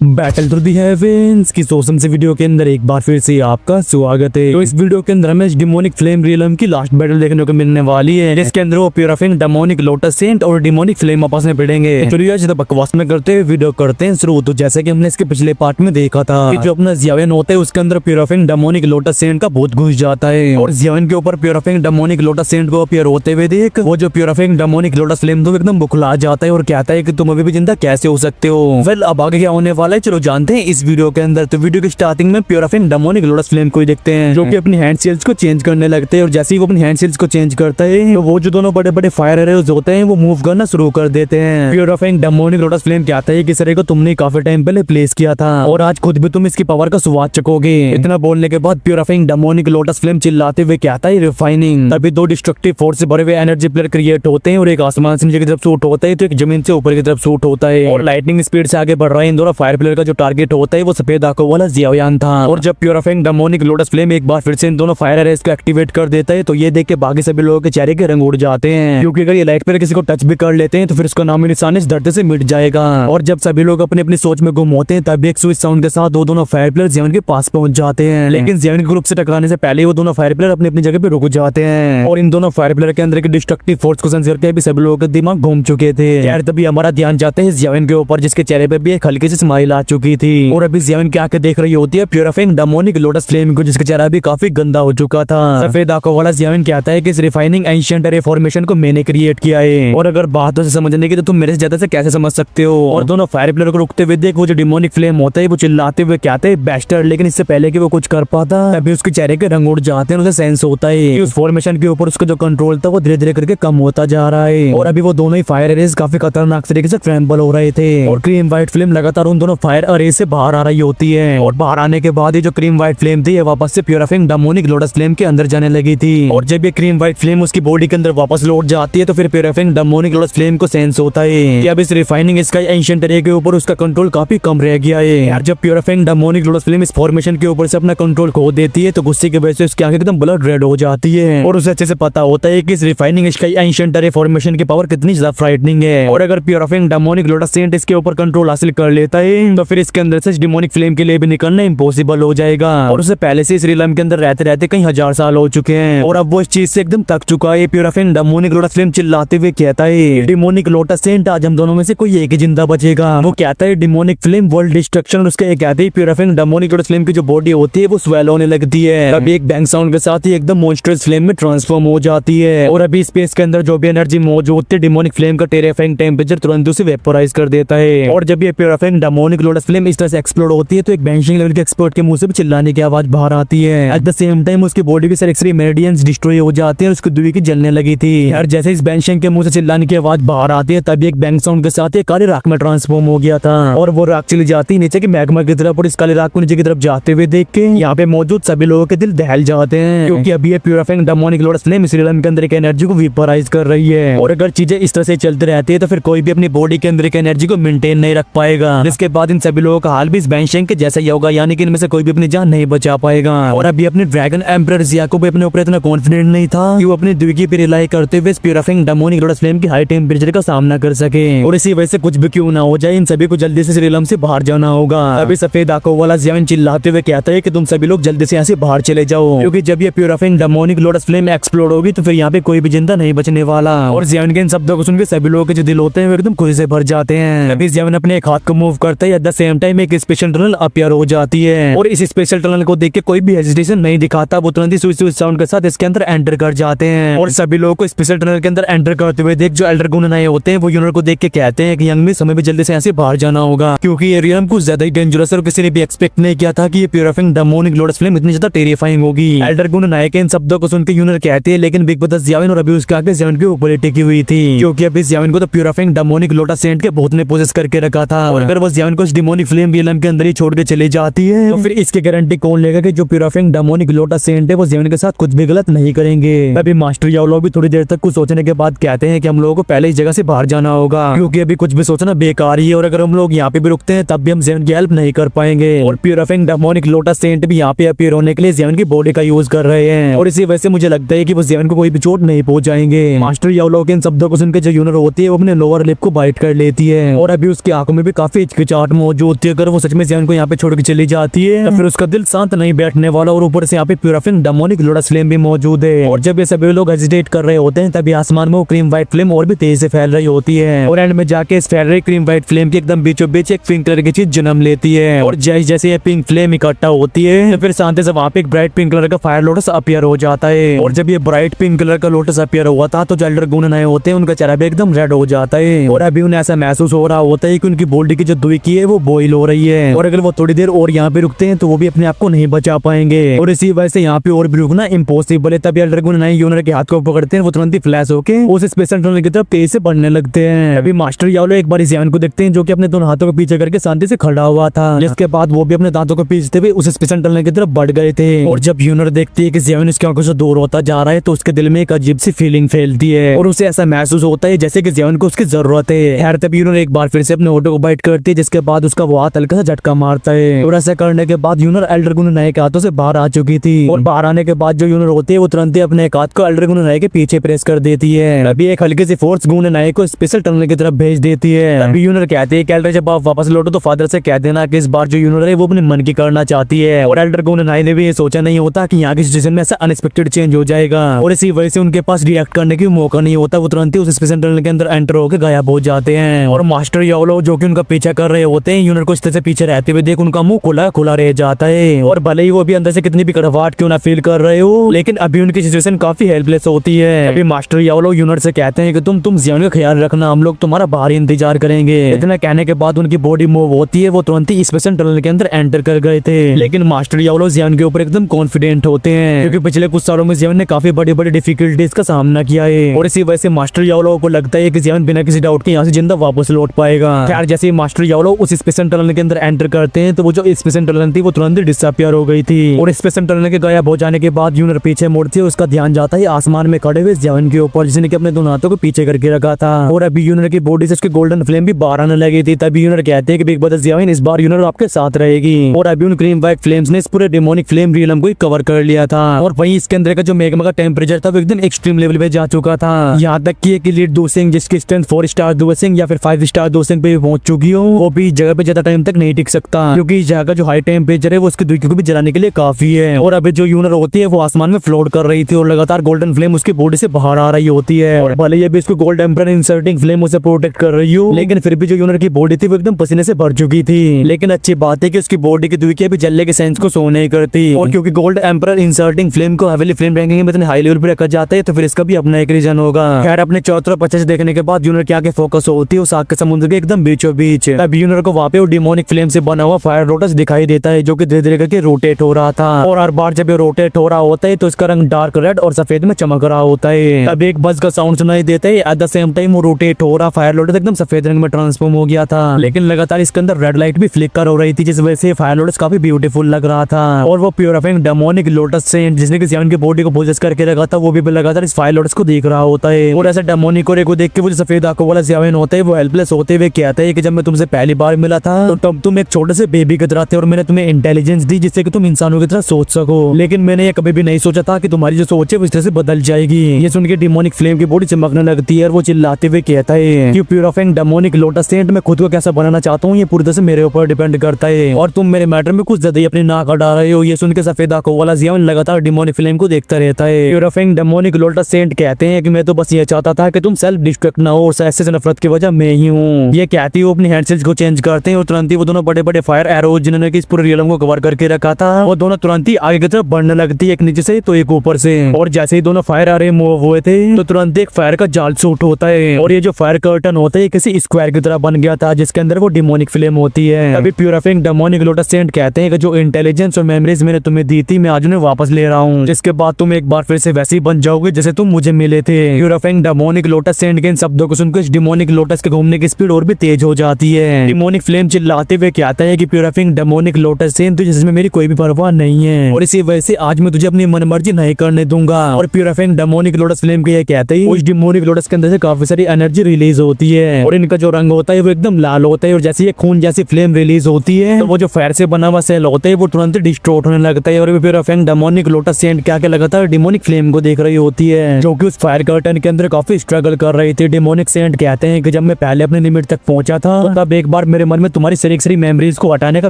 Battle through the heavens की सोसम से video के अंदर एक बार फिर से आपका स्वागत है। तो इस वीडियो के अंदर हमें डिमोनिक फ्लेम रियलम की लास्ट बैटल देखने को मिलने वाली है, जिसके अंदर वो प्यूराफिंग डेमोनिक लोटस सेंट और डिमोनिक फ्लेम आपस में भिड़ेंगे। चलिए ज्यादा बकवास में करते हुए वीडियो करते हैं शुरू। तो जैसे कि हमने इसके पिछले पार्ट में देखा था कि जो अपना जियाविन होता है उसके अंदर प्यूराफिंग डेमोनिक लोटस सेंट का भूत घुस जाता है और जियाविन के ऊपर प्यूराफिंग डेमोनिक लोटस सेंट को अपीयर होते हुए देख वो जो प्यूराफिंग डेमोनिक लोटस फ्लेम तो एकदम बुखला जाता है और कहता है कि तुम अभी भी जिंदा कैसे हो सकते हो। वेल अब आगे क्या होने वाला है चलो जानते हैं इस वीडियो के अंदर। तो वीडियो की स्टार्टिंग में प्यूराफिंग डेमोनिक लोटस फ्लेम को ही देखते हैं जो कि अपनी हैंड सेल्स को चेंज करने लगते हैं और जैसे ही वो अपनी हैंड सेल्स को चेंज करता है तो वो जो दोनों बड़े बड़े फायर एरोज होते हैं वो मूव करना शुरू कर देते हैं। प्यूराफिंग डेमोनिक लोटस फ्लेम कहता है कि इस एरे को तुमने काफी टाइम पहले प्लेस किया था और आज खुद भी तुम इसकी पावर का स्वाद चखोगे। इतना बोलने के बाद प्यूराफिंग डेमोनिक लोटस फ्लेम चिल्लाते हुए कहता है रिफाइनिंग। तभी दो डिस्ट्रक्टिव फोर्स से भरे हुए एनर्जी प्लेयर क्रिएट होते हैं और एक आसमान से नीचे की तरफ शूट होता है तो एक जमीन से ऊपर की तरफ शूट होता है और लाइटनिंग स्पीड से आगे बढ़ रहा है। इन दोनों फायर प्लेयर का जो टारगेट होता है वो सफेद आंखों वाला जियाविन था और जब प्यूराफिंग डेमोनिक लोटस फ्लेम एक बार फिर से इन दोनों फायर एरेज को एक्टिवेट कर देता है तो ये देख के बाकी सभी लोगों के चेहरे के रंग उड़ जाते हैं, क्योंकि अगर ये लाइट प्लेयर किसी को टच भी कर लेते हैं तो फिर उसका नाम निशान इस धरती से मिट जाएगा। और जब सभी लोग अपनी अपनी सोच में गुम होते हैं तब एक स्विच साउंड के साथ वो दोनों फायर प्लेयर जियाविन के पास पहुंच जाते हैं, लेकिन जियाविन के ग्रुप से टकराने से पहले वो दोनों फायर प्लेयर अपनी अपनी जगह पे रुक जाते हैं और इन दोनों फायर प्लेयर के अंदर के डिस्ट्रक्टिव फोर्स को सेंस करके भी सभी लोगों के दिमाग घूम चुके थे। यार तभी हमारा ध्यान जाता है जियाविन के ऊपर जिसके चेहरे पे भी एक हल्की सी स्माइल आ चुकी थी और अभी जियाविन की आंखें देख रही होती है प्यूराफिंग डेमोनिक लोटस फ्लेम को जिसका चेहरा भी काफी गंदा हो चुका था। सफेद आंखों वाला जियाविन कहता है कि इस रिफाइनिंग एंशिएंट एरे फॉर्मेशन को मैंने क्रिएट किया है और अगर बातों से समझने की तो तुम मेरे से ज्यादा से कैसे समझ सकते हो। और दोनों फायर प्लेयर को रुकते हुए देख वो जो डिमोनिक फ्लेम होता है वो चिल्लाते हुए कहते हैं बैस्टर्ड, लेकिन इससे पहले कि वो कुछ कर पाता तभी उसके चेहरे के रंग उड़ जाते हैं। उसे सेंस होता है कि उस फॉर्मेशन के ऊपर उसका जो कंट्रोल था वो धीरे धीरे करके कम होता जा रहा है और अभी वो दोनों ही फायर एरेज काफी खतरनाक तरीके से ट्रैम्बल हो रहे थे और क्रीम व्हाइट फ्लेम लगातार उन दोनों फायर एरेज से बाहर आ रही होती है और बाहर आने के बाद ही जो क्रीम व्हाइट फ्लेम थी वापस से प्यूराफिंग डेमोनिक लोटस फ्लेम के अंदर जाने लगी थी और जब ये क्रीम व्हाइट फ्लेम उसकी बॉडी के अंदर वापस लौट जाती है तो फिर प्यूराफिंग डेमोनिक लोटस फ्लेम को सेंस होता है कि अब इस रिफाइनिंग स्काई एंशिएंट एरे के ऊपर उसका कंट्रोल काफी कम रह गया है। यार जब प्यूराफिंग डेमोनिक लोटस फ्लेम इस फॉर्मेशन के ऊपर से अपना कंट्रोल खो देती है तो गुस्से की वजह से उसकी आंखें एकदम ब्लड रेड हो जाती है और उसे अच्छे से पता होता है कि इस refining sky ancient array formation की पावर कितनी ज्यादा फ्राइटनिंग है और अगर प्यूराफिंग डेमोनिक लोटस सेंट इसके ऊपर कंट्रोल हासिल कर लेता है तो फिर इसके अंदर से डिमोनिक फ्लेम के लिए भी निकलना इम्पॉसिबल हो जाएगा और उसे पहले से इस रियलम के अंदर रहते रहते कई हजार साल हो चुके हैं और अब वो इस चीज से एकदम थक चुका है। प्यूराफिंग डेमोनिक लोटस फ्लेम चिल्लाते हुए कहता है डिमोनिक लोटस सेंट आज हम दोनों में से कोई एक ही जिंदा बचेगा। वो कहता है डिमोनिक फ्लेम वर्ल्ड डिस्ट्रक्शन और उसके कहते हैं प्यूराफिंग डेमोनिक लोटस फ्लेम की जो बॉडी होती है वो स्वेल होने लगती है। अभी एक बैंग साउंड के साथ ही एकदम मॉन्स्टरस फ्लेम में ट्रांसफॉर्म हो जाती है और अभी स्पेस के अंदर जो भी एनर्जी मौजूद थी डिमोनिक फ्लेम का टेरिफाइंग टेम्परेचर तुरंत उसे वेपोराइज कर देता है और जब ये प्यूराफिंग डेमोनिक लोटस फ्लेम इस तरह से एक्सप्लोड होती है तो एक बैंशिंग लेवल के एक्सपर्ट के मुंह से भी चिल्लाने की आवाज बाहर आती है। एट द सेम टाइम उसकी बॉडी के सारे एक्स-रे मेरिडियंस डिस्ट्रॉय हो जाते हैं और उसकी दूरी की जलने लगी थी। यार जैसे इस बैंशिंग के मुंह से चिल्लाने की आवाज बाहर आती है तभी एक बैंग साउंड के साथ एक काली राख में ट्रांसफॉर्म हो गया था और वो राख चली जाती है नीचे की मैग्मा की तरफ और इस काली राख को नीचे की तरफ जाते हुए देख के यहाँ पे मौजूद सभी लोगों के दिल दहल जाते हैं, क्योंकि अभी ये प्यूराफिंग डेमोनिक लोटस फ्लेम इस रियलम के अंदर एक एनर्जी को वेपोराइज कर रही है और अगर चीजें इस तरह से चलती रहती है तो फिर कोई भी अपनी बॉडी के अंदर एक एनर्जी को मेंटेन नहीं रख पाएगा, जिसके बाद इन सभी लोगों का हाल भी इस बैंशिंग के जैसा ही होगा, यानी कि इनमें से कोई भी अपनी जान नहीं बचा पाएगा। और अभी अपने ड्रैगन एम्परर जिया को भी अपने ऊपर इतना कॉन्फिडेंट नहीं था कि वो अपनी द्विगी पे रिलाई करते हुए प्यूराफिंग डेमोनिक लोटस फ्लेम की हाई टेम्परेचर का सामना कर सके और इसी वजह से कुछ भी क्यों ना हो जाए इन सभी को जल्दी से रियलम से बाहर जाना होगा। अभी सफेद आंखों वाला जियाविन चिल्लाते हुए कहता है कि तुम सभी लोग जल्दी से यहाँ से बाहर चले जाओ, क्योंकि जब ये प्यूराफिंग डेमोनिक लोटस फ्लेम एक्सप्लोड होगी तो फिर यहाँ पे कोई भी जिंदा नहीं बचने वाला। और जियाविन के इन शब्दों को सुनकर सभी लोगों के जो दिल होते हैं वो एकदम खुशी से भर जाते हैं। अभी जियाविन अपने एक हाथ को मूव करता है एट द सेम टाइम एक स्पेशल टनल अपीयर हो जाती है और इस स्पेशल टनल को देख के कोई भी हेजिटेशन नहीं दिखाता, वो तुरंत ही स्विच साउंड के साथ इसके अंदर एंटर कर जाते हैं और सभी लोगों को स्पेशल टनल के अंदर एंटर करते हुए देख जो एल्डर गुन नए होते हैं वो यूनिट को देख के कहते हैं कि यंग में समय भी जल्दी से यहाँ से बाहर जाना होगा, क्योंकि ये रियलम कुछ ज्यादा ही डेंजरस है और किसी ने भी एक्सपेक्ट नहीं किया था कि ये प्यूराफिंग डेमोनिक लोटस फ्लेम इतनी ज्यादा टेरिफाइंग होगी। एल्डर गुन नए के इन शब्दों को सुनकर यूनिट कहते हैं, लेकिन बिग बदस जियाविन और अभी उसके आगे जियाविन के ऊपर टिकी हुई थी, क्योंकि अभी जियाविन को तो प्यूराफिंग डेमोनिक लोटस सेंट के भूत ने पोजेस करके रखा था और अगर वो जियाविन को इस डिमोनिक फ्लेम रियलम के अंदर ही छोड़ के चली जाती है तो फिर इसकी गारंटी कौन लेगा कि जो प्यूराफिंग डेमोनिक लोटस सेंट है वो जियाविन के साथ कुछ भी गलत नहीं करेंगे। अभी मास्टर याओ लोग भी थोड़ी देर तक कुछ सोचने के बाद कहते हैं कि हम लोगों को पहले इस जगह से बाहर जाना होगा, क्योंकि अभी कुछ भी सोचना बेकार ही है और अगर हम लोग यहाँ पे भी रुकते हैं तब भी हम जियाविन की हेल्प नहीं कर पाएंगे और प्यूराफिंग डेमोनिक लोटस सेंट भी यहाँ पे अपीयर होने के लिए जियाविन की बॉडी का यूज कर रहे हैं और इसी वजह से मुझे लगता है कि वो जियाविन को कोई भी चोट नहीं पहुंचाएंगे। मास्टर याओ लोग के इन शब्दों को सुनकर जो यूनिट होती है वो अपने लोअर लिप को बाइट कर लेती है और अभी उसकी आंखों में भी काफी हिचकिचाहट मौजूद होती है। अगर वो सच में जियान को यहाँ पे छोड़ के चली जाती है तो फिर उसका दिल शांत नहीं बैठने वाला, और ऊपर से यहाँ पे प्यूराफिंग डेमोनिक लोटस फ्लेम भी मौजूद है। और जब ये सभी लोग हेजिटेट कर रहे होते हैं तभी आसमान में वो क्रीम व्हाइट फ्लेम और भी तेज से फैल रही होती है, और एंड में जाके इस फैल रही क्रीम व्हाइट फ्लेम के एकदम बीचों बीच एक पिंक कलर की चीज जन्म लेती है। और जैसे जैसे ये पिंक फ्लेम इकट्ठा होती है तो फिर शांति से वहाँ पे एक ब्राइट पिंक कलर का फायर लोटस अपीयर हो जाता है। और जब ये ब्राइट पिंक कलर का लोटस अपीयर हुआ था तो जो एल्डर गून नए होते हैं उनका चेहरा भी एकदम रेड हो जाता है, और अभी उन्हें ऐसा महसूस हो रहा होता है कि उनकी बॉडी की जो दुई की है वो बॉइल हो रही है, और अगर वो थोड़ी देर और यहाँ पे रुकते हैं तो वो भी अपने आप को नहीं बचा पाएंगे, और इसी वजह से यहाँ पे और भी रुकना इम्पॉसिबल है। तभी एल्डर गून नए यूनर के हाथ को पकड़ते हैं, वो तुरंत ही फ्लैश होके उस स्पेशल टनल की तरफ तेज से बढ़ने लगते हैं। अभी मास्टर यावलो एक बार जियान को देखते हैं जो कि अपने दोनों हाथों को पीछे करके शांति से खड़ा हुआ था, जिसके बाद वो भी अपने दांतों को पीछते हुए उस स्पेशल टनल की तरफ बढ़ गए थे। और जब यूनर देखती है कि जियान उसकी आंखों से दूर होता जा रहा है तो उसके दिल में एक अजीब सी फीलिंग फैलती है, और उसे ऐसा महसूस होता है जैसे कि जियान को उसकी जरूरत है। खैर तभी यूनर एक बार फिर से अपने ऑटो को बाइट करती है, जिसके बाद उसका वो हाथ हल्का सा झटका मारता है, और ऐसा करने के बाद यूनर एल्डर गून नए के हाथों से बाहर आ चुकी थी। और बाहर आने के बाद जो यूनर होती है वो तुरंत ही अपने एक हाथ को एल्डर गून नए के पीछे प्रेस कर देती है। अभी एक हल्की सी फोर्स गून नए को स्पेशल टनल की तरफ भेज देती है। अभी यूनर कहती है कि एल्डर जब आप वापस लौटो तो फादर से कह देना कि इस बार जो यूनर है वो अपने मन की करना चाहती है, और एल्डर गून नए ने भी ये सोचा नहीं होता कि यहाँ की सिचुएशन में ऐसा अनएक्सपेक्टेड चेंज हो जाएगा, और इसी वजह से उनके पास रिएक्ट करने की मौका नहीं होता। वो तुरंत ही उस स्पेशल टनल के अंदर एंटर होकर गायब हो जाते हैं, और मास्टर यावलो जो कि उनका पीछा कर रहे होते हैं यूनर को इस तरह से पीछे रहते हुए देख उनका मुंह खुला खुला रह जाता है, और भले ही वो भी अंदर से कितनी भी कड़वाहट क्यों ना फील कर रहे हो लेकिन अभी उनकी सिचुएशन काफी हेल्पलेस होती है। अभी मास्टर यावलो यूनर से कहते हैं कि तुम जियान का ख्याल रखना, हम लोग तुम्हारा बाहर ही इंतजार करेंगे। इतना कहने के बाद उनकी बॉडी मूव होती है, वो तुरंत ही स्पेशल टनल के अंदर एंटर कर गए थे। लेकिन मास्टर यावलो जियान के ऊपर एकदम कॉन्फिडेंट होते हैं क्योंकि पिछले कुछ सालों में जियान ने काफी बड़ी बड़ी डिफिकल्टीज का सामना किया है, और इसी वजह से मास्टर यावलो को लगता है कि जियान बिना किसी डाउट के यहाँ से जिंदा वापस लौट पाएगा। खैर जैसे मास्टर यावलो उस स्पेशल टनल के अंदर एंटर करते हैं तो वो जो स्पेशल टनल थी वो तुरंत ही डिसअपियर हो गई थी, और स्पेशल टनल के गायब हो जाने के बाद यूनर पीछे मुड़ती है, उसका ध्यान जाता है आसमान में खड़े हुए जियान के ऊपर जिसने कि अपने दोनों हाथों को पीछे करके रखा था, और अभी यूनर की बॉडी से उसके गोल्डन फ्लेम भी बाहर आने लगी थी। तभी यूनर कहते हैं कि बिग ब्रदर जियान इस बार यूनर आपके साथ रहेगी, और अभी उन क्रीम व्हाइट फ्लेम्स ने इस पूरे डेमोनिक फ्लेम रियलम को कवर कर लिया था, और वहीं इसके अंदर का जो मैग्मा का टेम्परेचर था वो एकदम एक्सट्रीम लेवल पे जा चुका था। यहाँ तक कि एक लीड दोसिंग जिसकी स्ट्रेंथ 4 स्टार दोसिंग या फिर 5 स्टार दोसिंग पे पहुंच चुकी हो, वो भी जगह पे ज्यादा टाइम तक नहीं टिक सकता क्योंकि इस जगह का जो हाई टेम्परेचर है वो उसकी दुखी को भी जलाने के लिए काफी है। और अभी जो यूनर होती है वो आसमान में फ्लोट कर रही थी और लगातार गोल्डन फ्लेम उसकी बॉडी से बाहर आ रही होती है, और भले ये भी इसको गोल्ड एम्पर इंसर्टिंग फ्लेम उसे प्रोटेक्ट कर रही हो लेकिन फिर भी जो यूनर की बॉडी थी वो एकदम पसीने से भर चुकी थी। लेकिन अच्छी बात है कि उसकी बॉडी की दुखी अभी जलने के सेंस को सो नहीं करती, और क्योंकि गोल्ड एम्पर इंसर्टिंग फ्लेम को हेवीली फ्लेम रैंकिंग में इतने हाई लेवल पे रखा जाता है तो फिर इसका भी अपना एक रीजन होगा। खैर अपने चारों तरफ अच्छे से देखने के बाद यूनर क्या के फोकस होती है उस आग के समुद्र के एकदम बीचों बीच। तब यूनर को वहाँ पे डिमोनिक फ्लेम से बना हुआ फायर लोटस दिखाई देता है जो कि धीरे धीरे करके रोटेट हो रहा था, और हर बार जब ये रोटेट हो रहा होता है तो इसका रंग डार्क रेड और सफेद में चमक रहा होता है। तब एक बज का साउंड सुनाई देता है, एट द सेम टाइम वो रोटेट हो रहा फायर लोटस एकदम सफेद रंग में ट्रांसफॉर्म हो गया था, लेकिन लगातार इसके अंदर रेड लाइट भी फ्लिकर हो रही थी जिस वजह से फायर लोटस काफी ब्यूटीफुल लग रहा था। और वो प्योरिफाइंग डेमोनिक लोटस सेंट जिसने कि जियान की बॉडी को पोजेस करके रखा था वो भी लगातार इस फायर लोटस को देख रहा होता है, और ऐसा डेमोनिक और को देख के वो जो सफेद आंखों वाला जियान होता है वो हेल्पलेस होते हुए कहता है कि जब मैं तुमसे पहली बार मिला था तो तब तुम एक छोटे से बेबी की तरह थे और मैंने तुम्हें इंटेलिजेंस दी जिससे कि तुम इंसानों की तरह सोच सको, लेकिन मैंने ये कभी भी नहीं सोचा था कि तुम्हारी जो सोच है वो इस तरह से बदल जाएगी। ये सुन के डिमोनिक फ्लेम की बॉडी चमकने लगती है और वो चिल्लाते हुए कहता है कि प्योरिफाइंग डेमोनिक लोटस सेंट मैं खुद को कैसा बनाना चाहता हूँ ये पूरी तरह से मेरे ऊपर डिपेंड करता है, और तुम मेरे मैटर में कुछ ज्यादा ही अपनी नाक अड़ा रहे हो। ये सुन के सफेद आंखों वाला जियान लगातार डिमोनिक फ्लेम को देखता रहता है। प्योरिफाइंग डेमोनिक लोटस सेंट कहते हैं कि मैं तो बस ये चाहता था कि तुम सेल्फ डिस्ट्रक्ट ना हो, और ऐसे नफरत की वजह मैं ही हूँ। ये कहती है वो अपनी हैंडसेल्स को चेंज करते हैं और तुरंत ही वो दोनों बड़े बड़े फायर एरोज जिन्होंने कि इस पूरे रियलम को कवर करके रखा था वो दोनों तुरंत ही आगे की तरफ बढ़ने लगती है, एक नीचे से तो एक ऊपर से, और जैसे ही दोनों फायर आ रहे मूव हुए थे तो तुरंत एक फायर का जाल शूट होता है, और ये जो फायर कर्टन होता है किसी स्क्वायर की तरह बन गया था जिसके अंदर वो डिमोनिक फ्लेम होती है। अभी प्योरिफाइंग डेमोनिक लोटस सेंट कहते हैं कि जो इंटेलिजेंस और मेमोरीज मैंने तुम्हें दी थी मैं आज उन्हें वापस ले रहा हूँ, जिसके बाद तुम एक बार फिर से वैसे ही बन जाओगे जैसे तुम मुझे मिले थे। प्योरिफाइंग डेमोनिक लोटस सेंट के इन शब्दों को सुनकर इस डिमोनिक लोटस के घूमने की स्पीड और भी तेज हो जाती है। डिमोनिक फ्लेम चिल्लाते हुए कहता है कि प्योरिफाइंग डेमोनिक लोटस सेंट तुझे जिसमें मेरी कोई भी परवाह नहीं है, और इसी वजह से आज मैं तुझे अपनी मनमर्जी नहीं करने दूंगा। और प्योरिफाइंग डेमोनिक लोटस फ्लेम के ये कहते ही उस डिमोनिक लोटस के अंदर से काफी सारी एनर्जी रिलीज होती है, और इनका जो रंग होता है वो एकदम लाल होता है, और जैसे ये खून जैसी फ्लेम रिलीज होती है तो वो जो फायर से बना हुआ सेल होता है वो तुरंत डिस्ट्रॉय होने लगता है। और प्योरिफाइंग डेमोनिक लोटस सेंट क्या क्या लगातार डिमोनिक फ्लेम को देख रही होती है जो कि उस फायर कर्टन के अंदर काफी स्ट्रगल कर रही थी। डिमोनिक सेंट कहते हैं कि जब मैं पहले अपने लिमिट तक पहुंचा था तब एक बार मेरे मन में तुम्हारी सारी मेमोरीज को हटाने का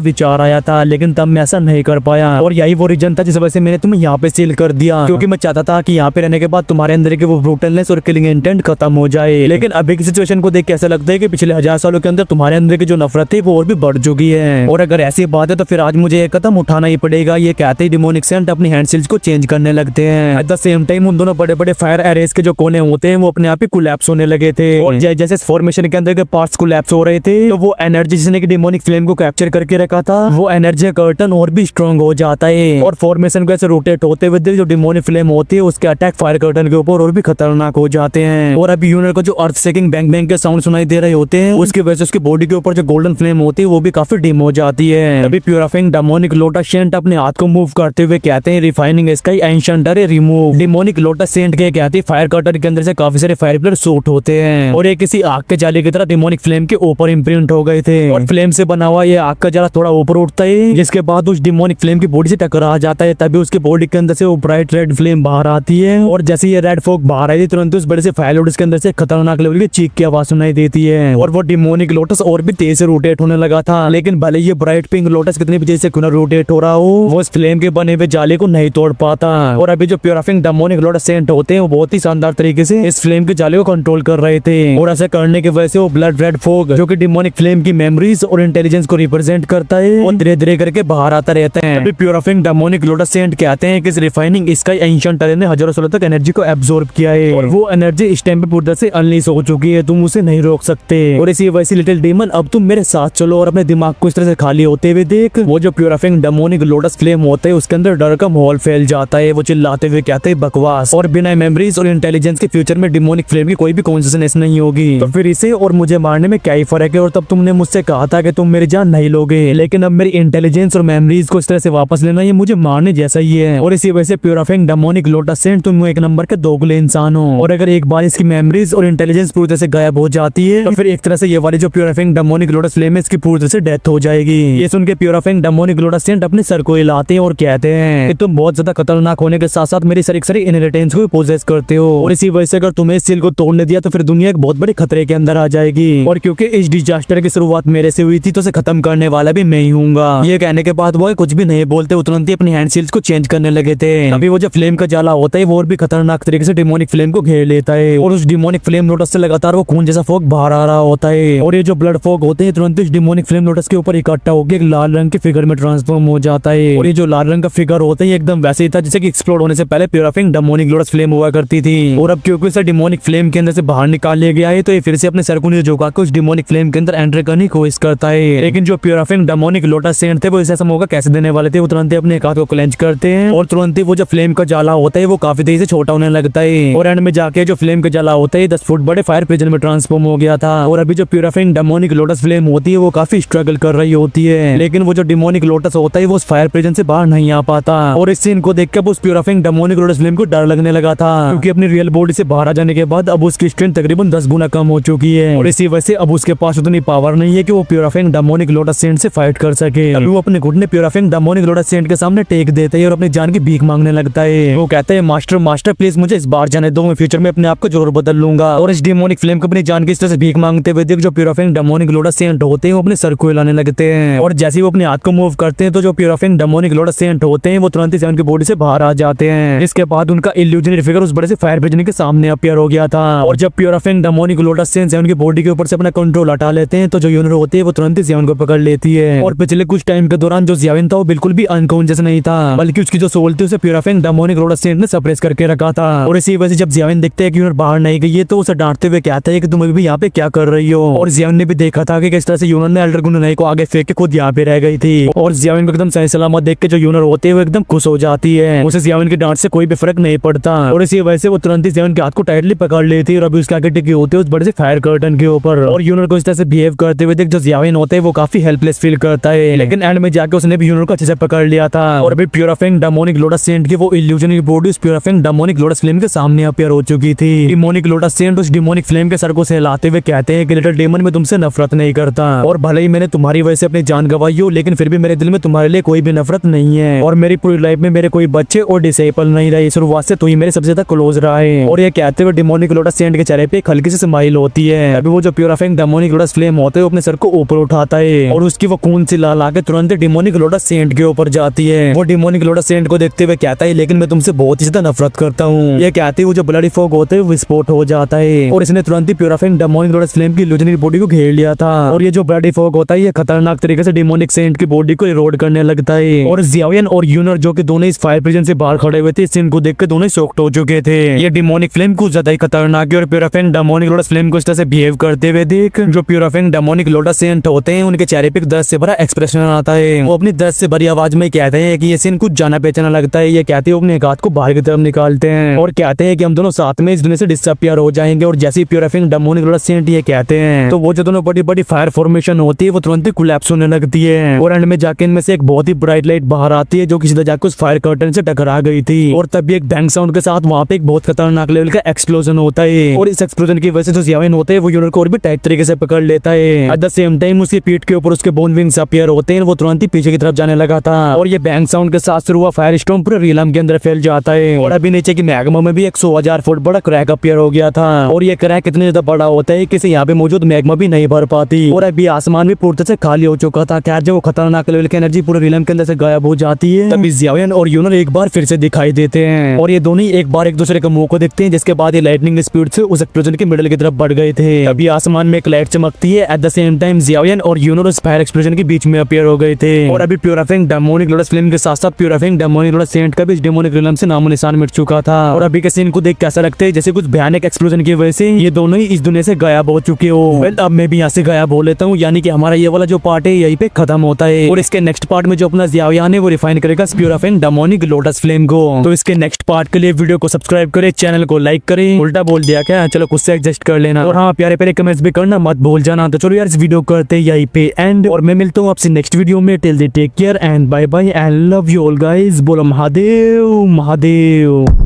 विचार आया था, लेकिन तब मैं ऐसा नहीं कर पाया और यही वो रीजन था जिस वजह से मैंने तुम्हें यहाँ पे सील कर दिया, क्योंकि मैं चाहता था कि यहाँ पे रहने के बाद तुम्हारे अंदर के वो ब्रूटलनेस और किलिंग इंटेंट खत्म हो जाए। लेकिन अभी की सिचुएशन को देख के ऐसा लगता है कि पिछले 1000 सालों के अंदर तुम्हारे अंदर की जो नफरत थी वो और भी बढ़ चुकी है। और अगर ऐसी बात है तो फिर आज मुझे एक कदम उठाना ही पड़ेगा। ये कहते ही डिमोनिक सेंट अपनी हैंड सील्स को चेंज करने लगते हैं। एट द सेम टाइम उन दोनों बड़े बड़े फायर एरेस के जो कोने होते हैं वो अपने आप ही कोलैप्स होने लगे थे और जैसे फॉर्मेशन के अंदर के पार्ट्स कोलैप्स हो रहे थे तो वो एनर्जी जिसने की डिमोनिक फ्लेम को कैप्चर करके रखा था वो एनर्जी कर्टन और भी स्ट्रॉन्ग हो जाता है और फॉर्मेशन को ऐसे रोटेट होते हुए जो डिमोनिक फ्लेम होती है उसके अटैक फायर कर्टन के ऊपर और भी खतरनाक हो जाते हैं। और अभी यूनर को जो अर्थ शेकिंग बैंग बैंग के साउंड सुनाई दे रहे होते हैं उसकी वजह से उसकी बॉडी के ऊपर जो गोल्डन फ्लेम होती है वो भी काफी डिम हो जाती है। अभी प्यूरिफाइंग डेमोनिक लोटस सेंट अपने हाथ को मूव करते हुए कहते हैं रिफाइनिंग स्काई एंशिएंट अरे रिमूव। डिमोनिक लोटस सेंट के कहते हैं फायर कर्टन के अंदर से काफी सारे फायर ब्लड शूट होते हैं और ये किसी आग के जाले की तरह डिमोनिक फ्लेम के ऊपर इम्प्रिंट हो गए थे और फ्लेम से बना हुआ ये आग का जाला थोड़ा ऊपर उठता है जिसके बाद उस डिमोनिक फ्लेम की बॉडी से टकरा जाता है। तभी उसके बॉडी के अंदर से वो ब्राइट रेड फ्लेम बाहर आती है और जैसे ये रेड फोक बाहर आई तुरंत उस बड़े से फायर लोटस के अंदर से खतरनाक लेवल की चीख की आवाज सुनाई देती है और वो डिमोनिक लोटस और भी तेज से रोटेट होने लगा था। लेकिन भले ये ब्राइट पिंक लोटस कितनी भी तेज से क्यों रोटेट हो रहा हो वो उस फ्लेम के बने हुए जाले को नहीं तोड़ पाता। और अभी जो प्यूरिफाइंग डेमोनिक लोटस सेंट होते हैं वो बहुत ही शानदार तरीके से इस फ्लेम के जाले को कंट्रोल कर रहे थे और ऐसा करने की वजह से वो ब्लड रेड फोक जो कि डिमोनिक फ्लेम की मेमोरीज और इंटेलिजेंस को रिप्रेजेंट करता है और धीरे धीरे करके बाहर आता रहता है। अभी प्यूरिफाइंग डेमोनिक लोटस सेंट कहते हैं कि इस रिफाइनिंग स्काई एंशिएंट टेरेन ने हजारों सालों तक एनर्जी को एब्जॉर्ब किया है और वो एनर्जी इस टाइम पे पूरी तरह से अनलीश हो चुकी है, तुम उसे नहीं रोक सकते। और इसी वजह से लिटिल डीमन अब तुम मेरे साथ चलो और अपने दिमाग को इस तरह से खाली होते हुए देख। वो जो प्यूरिफाइंग डेमोनिक लोटस फ्लेम होता है उसके अंदर डर का माहौल फैल जाता है। वो चिल्लाते हुए कहते हैं बकवास और बिना मेमोरीज और इंटेलिजेंस के फ्यूचर में डिमोनिक फ्लेम की कोई भी कॉन्शियसनेस नहीं होगी तो फिर इसे और मुझे मारने में क्या ही फर्क है। और तब तुमने मुझसे कहा था कि तुम मेरी जान नहीं लोगे, लेकिन अब मेरी इंटेलिजेंस और मेमोरीज को इस तरह से वापस लेना ये मुझे मारने जैसा ही है। और इसी वजह से प्यूरिफाइंग डेमोनिक लोटस सेंट तुम एक नंबर के दोगले इंसान हो और अगर एक बार इसकी मेमोरीज और इंटेलिजेंस पूरी तरह से गायब हो जाती है तो फिर एक तरह से ये वाली जो प्यूरिफाइंग डेमोनिक लोटस फ्लेम है इसकी पूरी तरह से डेथ हो जाएगी। ये सुन के प्यूरिफाइंग डेमोनिक लोटस सेंट अपने सर को हिलाते हैं और कहते हैं कि तुम बहुत ज्यादा खतरनाक होने के साथ साथ मेरी सारी इनहेरिटेंस को पोजेस करते हो और इसी वजह से अगर तुम्हें इस सील को तोड़ने दिया तो फिर दुनिया एक बहुत बड़े खतरे के अंदर आ जाएगी। और क्योंकि इस डिजास्टर की शुरुआत मेरे से हुई थी तो इसे खत्म करने वाला भी मैं ही हूँगा। ये कहने के बाद वो कुछ भी नहीं बोलते तुरंत ही अपनी हैंड सील्स को चेंज करने लगे थे। अभी वो जो फ्लेम का जाला होता है वो और भी खतरनाक तरीके से डिमोनिक फ्लेम को घेर लेता है और उस डिमोनिक फ्लेम लोटस से लगातार वो खून जैसा फोक बाहर आ रहा होता है और ये जो ब्लड फोक होते हैं तुरंत इस डिमोनिक फ्लेम लोटस के ऊपर इकट्ठा होकर एक लाल रंग के फिगर में ट्रांसफॉर्म हो जाता है। और ये जो लाल रंग का फिगर होता है एकदम वैसे ही था जैसे कि एक्सप्लोड होने से पहले प्यूरिफाइंग डेमोनिक लोटस फ्लेम हुआ करती थी। और अब क्योंकि इसे डिमोनिक फ्लेम के अंदर से बाहर निकाल लिया गया है तो ये फिर से अपने सर को नीचे झुका के उस डिमोनिक फ्लेम के अंदर एंटर करने की कोशिश करता है। लेकिन जो प्यूरिफाइंग डेमोनिक लोटस सेंट थे वो इसे ऐसा मौका कैसे देने वाले थे, वो तुरंत ही अपने हाथ को क्लेंच करते हैं और तुरंत ही वो जो फ्लेम का जाला होता है वो काफी तेजी से छोटा होने लगता है और एंड में जाके जो फ्लेम का जाला होता है 10 फुट बड़े फायर प्रिजन में ट्रांसफॉर्म हो गया था। और अभी जो प्यूरिफाइंग डेमोनिक लोटस फ्लेम होती है वो काफी स्ट्रगल कर रही होती है, लेकिन वो जो डिमोनिक लोटस होता है वो उस फायर प्रिजन से बाहर नहीं आ पाता। और इस सीन को देखकर उस प्यूरिफाइंग डेमोनिक लोटस फ्लेम को डर लगने लगा था क्योंकि अपनी रियल बॉडी से बाहर आ जाने के बाद अब उसकी स्ट्रेंथ तकरीबन 10 गुना कम हो चुकी है और इसी वजह से अब उसके पास उतनी पावर नहीं है कि वो प्यूरिफाइंग डेमोनिक लोटस सेंट से फाइट कर सके। अभी वो अपने घुटने प्यूरिफाइंग डेमोनिक लोटस सेंट के सामने टेक देता है और अपनी जान की भीख मांगने लगता है। वो कहता है मास्टर मास्टर प्लीज मुझे इस बार जाने दो, मैं फ्यूचर में अपने आप को जरूर बदल लूंगा। और इस डिमोनिक फ्लेम को अपनी जान की इस तरह से भीख मांगते हुए देख जो प्यूरिफाइंग डेमोनिक लोटस सेंट होते हैं वो अपने सर को हिलाने लगते हैं और जैसे ही वो अपने हाथ को मूव करते हैं तो जो प्यूरिफाइंग डेमोनिक लोटस सेंट होते हैं वो तुरंत ही उनकी बॉडी से बाहर आ जाते हैं। इसके बाद उनका इल्यूजनरी फिगर उस बड़े से फायर प्रिजन के सामने अपीयर हो गया था और जब प्यूरिफाइंग डेमोनिक लोटस सेंट उनकी बॉडी के ऊपर से अपना कंट्रोल हटा लेते हैं तो जो यूनर होती है वो तुरंत ही जियाविन को पकड़ लेती है। और पिछले कुछ टाइम के दौरान जो जियाविन था वो बिल्कुल भी अनकॉन्शियस नहीं था बल्कि उसकी जो सोल थी उसे प्यूरिफाइंग डेमोनिक लोटस सेंट ने सप्रेस करके रखा था। और इसी वजह से जब जियाविन देखते हैं कि यूनर बाहर नहीं गई है तो उसे डांटते हुए कहता है कि तुम अभी भी यहाँ पे क्या कर रही हो। और जियाविन ने भी देखा था कि किस तरह से यूनर ने एल्डर गुननाई को आगे फेंक के खुद यहाँ पे रह गई थी और जियाविन को एकदम सही सलामत देख के जो यूनर होते हैं वो एकदम खुश हो जाती है, उसे जियाविन की डांट से कोई भी फर्क नहीं पड़ता। और इसी वजह से वो तुरंत ही जियाविन के हाथ को टाइटली पकड़ लेती है और अभी उसके आगे टिके होते हैं उस बड़े से फायर कर्टन के ऊपर। और यूनर को इस तरह से बिहेव करते हुए देख जो जियाविन होते हैं वो काफी हेल्पलेस फील करता है, लेकिन एंड में जाके उसने भी यूनर को अच्छे से पकड़ लिया था। और अभी प्यूरिफाइंग डेमोनिक लोटस सेंट की वो इल्यूजनरी बॉडी उस प्यूरिफाइंग डेमोनिक लोटस फ्लेम के सामने अपीयर हो चुकी थी। डेमोनिक लोटस सेंट उस डेमोनिक फ्लेम के सर को सहलाते हुए कहते हैं कि लिटिल डेमन में तुमसे नफरत नहीं करता और भले ही मैंने तुम्हारी वजह से अपनी जान गंवाई हो लेकिन फिर भी मेरे दिल में तुम्हारे लिए कोई भी नफरत नहीं है और मेरी पूरी लाइफ में मेरे कोई बच्चे और डिसेबल नहीं रहे, शुरुआत से तू ही मेरे सबसे ज्यादा क्लोज रहा है। और ये कहते हुए डेमोनिक लोटस सेंट के चेहरे पे एक हल्की सी स्माइल होती है। अभी वो जो प्यूरिफाइंग डेमोनिक लोटस फ्लेम होते हैं वो अपने सर को ऊपर उठाता है और उसकी वो खून से लाल आके तुरंत डिमोनिक लोटस सेंट के ऊपर जाती है। वो डिमोनिक लोटस सेंट को देखते हुए कहता है लेकिन मैं तुमसे बहुत ही ज्यादा नफरत करता हूँ। ये कहते ही वो जो ब्लडी फॉग होते हैं विस्फोट हो जाता है और इसने तुरंत ही प्यूरिफाइंग डेमोनिक लोटस फ्लेम की इल्यूजनरी बॉडी को घेर लिया था। और ये जो ब्लडी फॉग होता है ये खतरनाक तरीके से डिमोनिक सेंट की बॉडी को इरोड करने लगता है और जियावियन और यूनर जो कि दोनों इस फायर प्रिजन से बाहर खड़े हुए थे, इस सीन को देख के दोनों शॉक्ड हो चुके थे। ये डिमोनिक फ्लेम कुछ ज्यादा ही खतरनाक है और प्यूरिफाइंग डेमोनिक लोटस फ्लेम को इस तरह से बिहेव करते हुए देख जो प्यूरिफाइंग डेमोनिक लोटस सेंट होते हैं उनके चेहरे पे दर्द से भरा एक्सप्रेशन आता है। वो अपनी दर्द से भरी आवाज में कहते हैं कि ये सीन कुछ जाना पहचाना लगता है। ये कहते हैं अपने एक हाथ को बाहर की तरफ निकालते हैं और कहते हैं कि हम दोनों साथ में इस दुनिया से डिसअपियर हो जाएंगे। और जैसे ही प्यूरिफाइंग डेमोनिक लोटस सेंट ये कहते हैं तो वो जो दोनों बड़ी बड़ी फायर फॉर्मेशन होती है वो तुरंत ही कोलैप्स होने लगती है और एंड में जाके इनमें से एक बहुत ही ब्राइट लाइट बाहर आती है जो कि सीधा जाकर उस फायर कर्टन से टकरा गई थी। और तभी एक बैंग साउंड के साथ वहाँ पे एक बहुत खतरनाक लेवल का एक्सप्लोजन होता है और इस एक्सप्लोजन की वजह से जो जियावियन होते हैं वो यूनर को और भी टाइट तरीके से पकड़ लेता है। एट द सेम टाइम उसकी पीठ के ऊपर उसके बोन विंग्स अपीयर होते हैं, वो तुरंत ही पीछे की तरफ जाने लगा था और ये बैंग साउंड के साथ शुरू हुआ फायर स्टॉर्म पूरे रियलम के अंदर फैल जाता है। और अभी नीचे की मैग्मा में भी 100,000 फुट बड़ा क्रैक अपीयर हो गया था और ये क्रैक इतने ज्यादा बड़ा होता है कि यहाँ पे मौजूद मैग्मा भी नहीं भर पाती और अभी आसमान भी पूरी तरह से खाली हो चुका था। खैर जब वो खतरनाक लेवल की एनर्जी पूरे रियलम के अंदर से गायब हो जाती है तभी जियावियन और यूनर एक बार फिर से दिखाई देते हैं और ये दोनों एक बार एक दूसरे के मुंह को देखते हैं जिसके बाद ये लाइटनिंग स्पीड से उस एक्सप्लोजन के मिडल की तरफ बढ़ गए थे। अभी आसमान में एक लाइट चमकती है। एट द सेम टाइम जियावियन और यूनर उस फायर एक्सप्लोजन के बीच में अपीयर हो गए थे और अभी प्यूरिफाइंग डेमोनिक लोटस फ्लेम के साथ साथ प्यूरिफाइंग डेमोनिक लोटस सेंट का भी डेमोनिक रियलम से नामो निशान मिट चुका था। और अभी के सीन को देख कैसा लगता है जैसे कुछ भयानक एक्सप्लोजन की वजह से ये दोनों ही इस दुनिया से गायब हो चुके हो। वेल अब मैं भी यहाँ से गायब हो लेता हूँ, यानी कि हमारा ये वाला जो पार्ट है यहीं पे खत्म होता है और इसके नेक्स्ट पार्ट में जो अपना जियावियन है वो रिफाइन करेगा प्यूरिफाइंग डेमोनिक लोटस फ्लेम को। तो इसके नेक्स्ट पार्ट के लिए वीडियो को सब्सक्राइब करें, चैनल को लाइक करें। उल्टा बोल दिया क्या, चलो खुद से एडजस्ट कर लेना और हाँ प्यारे प्यारे कमेंट्स भी करना मत भूल जाना। तो चलो यार इस वीडियो करते यहीं पे एंड और मैं मिलता हूँ आपसे नेक्स्ट वीडियो में। Till then take care and bye bye and love you all guys. बोलो महादेव महादेव।